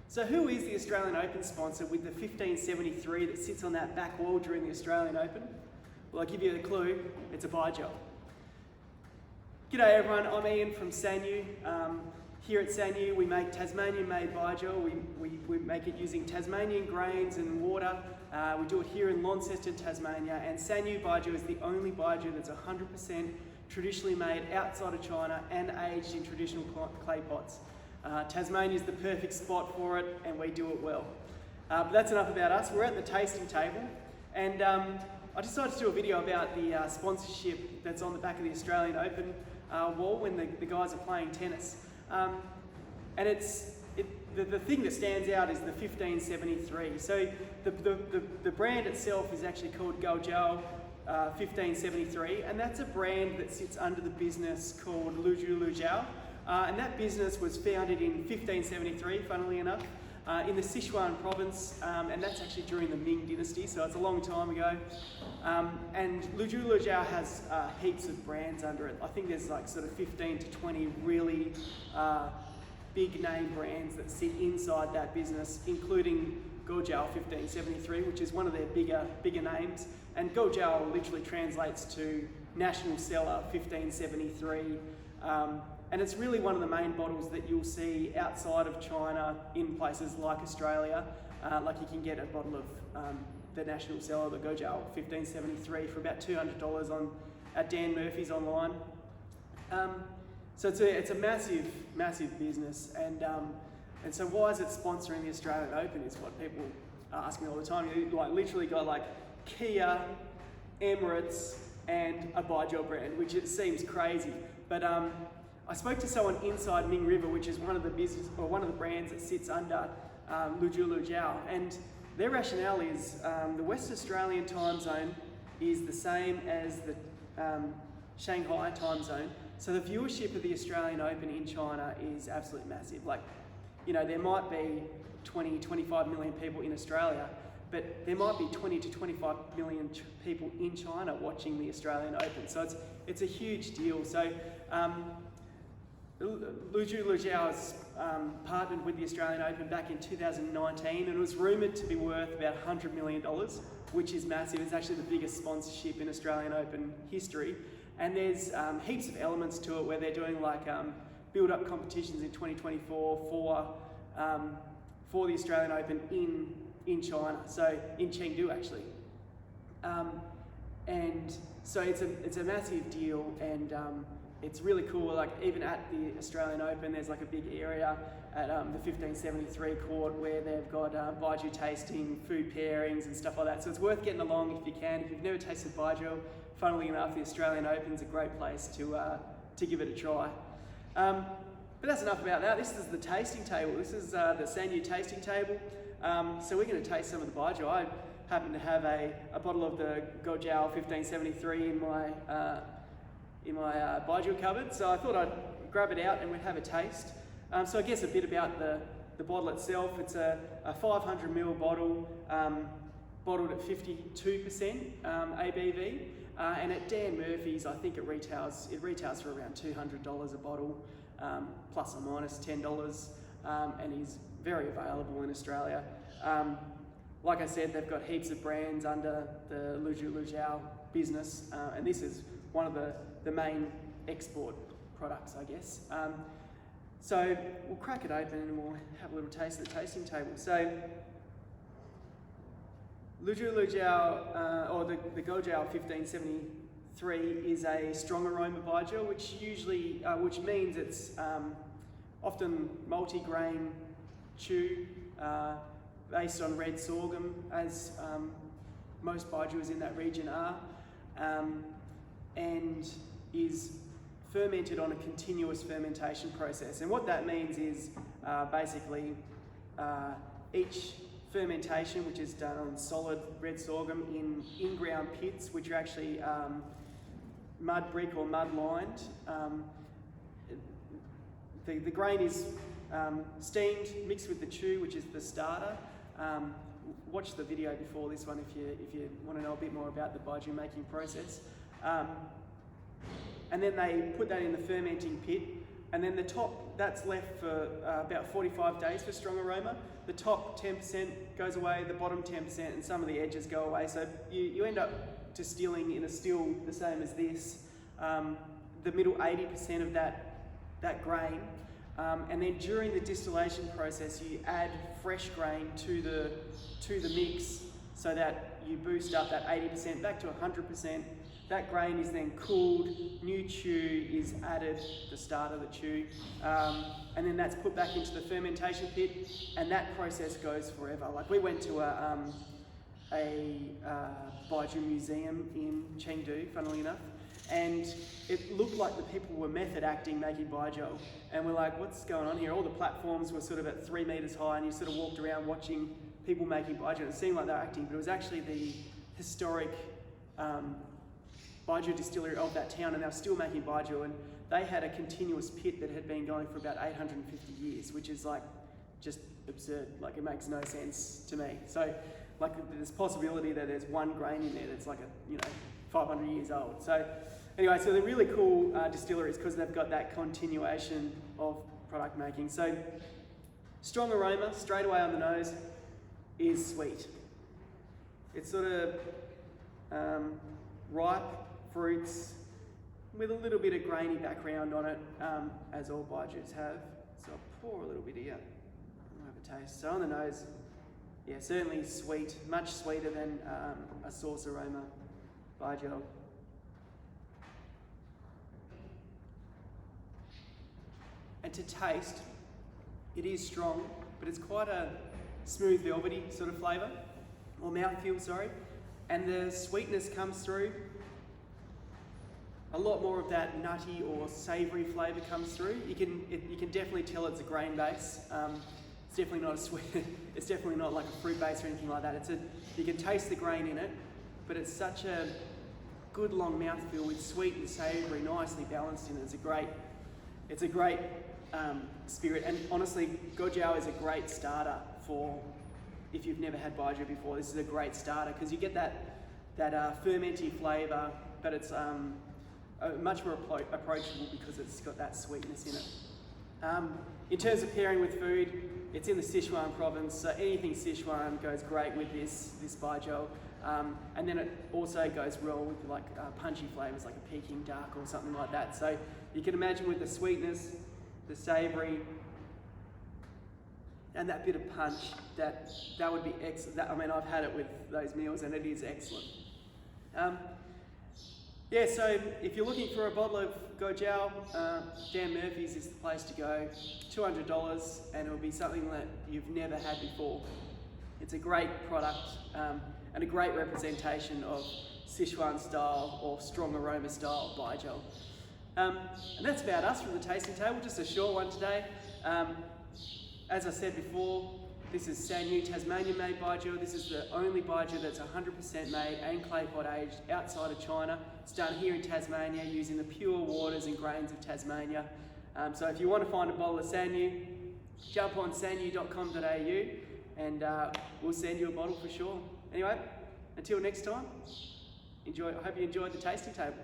So who is the Australian Open sponsor with the 1573 that sits on that back wall during the Australian Open? Well, I'll give you a clue, it's a Baijiu. G'day everyone, I'm Ian from Sanyu. Here at Sanyu we make Tasmanian-made Baijiu. We make it using Tasmanian grains and water. We do it here in Launceston, Tasmania, and Sanyu Baijiu is the only Baijiu that's 100% traditionally made outside of China and aged in traditional clay pots. Tasmania is the perfect spot for it, and we do it well. But that's enough about us. We're at the tasting table, and I decided to do a video about the sponsorship that's on the back of the Australian Open wall when the guys are playing tennis. And the thing that stands out is the 1573. So the brand itself is actually called Guojiao 1573, and that's a brand that sits under the business called Guojiao. And that business was founded in 1573, funnily enough, in the Sichuan province, and that's actually during the Ming dynasty, so it's a long time ago. And Guojiao has heaps of brands under it. I think there's like sort of 15 to 20 really big name brands that sit inside that business, including Guojiao 1573, which is one of their bigger names. And Guojiao literally translates to National Seller 1573. And it's really one of the main bottles that you'll see outside of China in places like Australia. Like you can get a bottle of the National Seller, the Guojiao 1573, for about $200 at Dan Murphy's online. So it's a massive business, and so why is it sponsoring the Australian Open is what people ask me all the time. You literally got like Kia, Emirates, and a Baijiu brand, which it seems crazy, but I spoke to someone inside Ming River, which is one of the brands that sits under Guojiao, and their rationale is the West Australian time zone is the same as the Shanghai time zone, so the viewership of the Australian Open in China is absolutely massive. Like, you know, there might be 20-25 million people in Australia, but there might be 20 to 25 million people in China watching the Australian Open, so it's a huge deal. So Guojiao has partnered with the Australian Open back in 2019, and it was rumoured to be worth about $100 million, which is massive. It's actually the biggest sponsorship in Australian Open history. And there's heaps of elements to it where they're doing like build-up competitions in 2024 for the Australian Open in China, so in Chengdu actually. And so it's a massive deal, and it's really cool. Like even at the Australian Open, there's like a big area at the 1573 court where they've got Baijiu tasting, food pairings and stuff like that. So it's worth getting along if you can. If you've never tasted Baijiu, funnily enough, the Australian Open is a great place to give it a try. But that's enough about that. This is the tasting table. This is the Sanyu tasting table. So we're going to taste some of the Baijiu. I happen to have a bottle of the Guojiao 1573 in my Baijiu cupboard, so I thought I'd grab it out and we'd have a taste. So I guess a bit about the bottle itself. It's a 500ml bottle, bottled at 52% ABV, and at Dan Murphy's I think it retails for around $200 a bottle, plus or minus $10, and is very available in Australia. Like I said, they've got heaps of brands under the Guojiao business, and this is one of the main export products, I guess. So we'll crack it open and we'll have a little taste at the tasting table. So Guojiao, or the Guojiao 1573 is a strong aroma Baijiu, which means it's often multi-grain chew, based on red sorghum, as most Baijius in that region are, and is fermented on a continuous fermentation process. And what that means is basically each fermentation, which is done on solid red sorghum in in-ground pits, which are actually mud brick or mud lined. The grain is steamed, mixed with the chew, which is the starter. Watch the video before this one if you want to know a bit more about the Baijiu making process. And then they put that in the fermenting pit and then the top, that's left for about 45 days for strong aroma. The top 10% goes away, the bottom 10%, and some of the edges go away. So you end up distilling in a still the same as this, the middle 80% of that grain. And then during the distillation process, you add fresh grain to the mix so that you boost up that 80% back to 100%. That grain is then cooled, new chew is added, the start of the chew, and then that's put back into the fermentation pit, and that process goes forever. Like we went to a Baijiu museum in Chengdu, funnily enough, and it looked like the people were method acting making Baijiu, and we're like, what's going on here? All the platforms were sort of at 3 meters high, and you sort of walked around watching people making Baijiu. It seemed like they were acting, but it was actually the historic Baijiu distillery of that town, and they were still making Baijiu, and they had a continuous pit that had been going for about 850 years, which is like just absurd. Like it makes no sense to me. So like there's possibility that there's one grain in there that's like 500 years old. So anyway, so they're really cool distilleries because they've got that continuation of product making. So strong aroma, straight away on the nose, is sweet. It's sort of ripe fruits with a little bit of grainy background on it, as all Baijius have. So I'll pour a little bit here and have a taste. So on the nose, yeah, certainly sweet, much sweeter than a sauce aroma Baijiu. And to taste, it is strong, but it's quite a smooth, velvety sort of flavour, or mouthfeel, sorry. And the sweetness comes through. A lot more of that nutty or savoury flavour comes through. You can definitely tell it's a grain base. It's definitely not a sweet. It's definitely not like a fruit base or anything like that. You can taste the grain in it, but it's such a good long mouthfeel with sweet and savoury, nicely balanced in it. It's a great spirit. And honestly, Guojiao is a great starter for if you've never had Baijiu before. This is a great starter because you get that fermenty flavour, but it's much more approachable because it's got that sweetness in it. In terms of pairing with food, it's in the Sichuan province, so anything Sichuan goes great with this Baijiu. And then it also goes well with like punchy flavours like a Peking duck or something like that. So you can imagine with the sweetness, the savoury, and that bit of punch, that would be excellent. I mean, I've had it with those meals and it is excellent. Yeah, so if you're looking for a bottle of Guojiao, Dan Murphy's is the place to go. $200, and it'll be something that you've never had before. It's a great product and a great representation of Sichuan style or strong aroma style Baijiu. And that's about us from the tasting table, just a short one today. As I said before, this is Sanyu Tasmania made Baijiu. This is the only Baijiu that's 100% made and clay pot aged outside of China. It's done here in Tasmania using the pure waters and grains of Tasmania. So if you want to find a bottle of Sanyu, jump on sanyu.com.au and we'll send you a bottle for sure. Anyway, until next time, I hope you enjoyed the tasting table.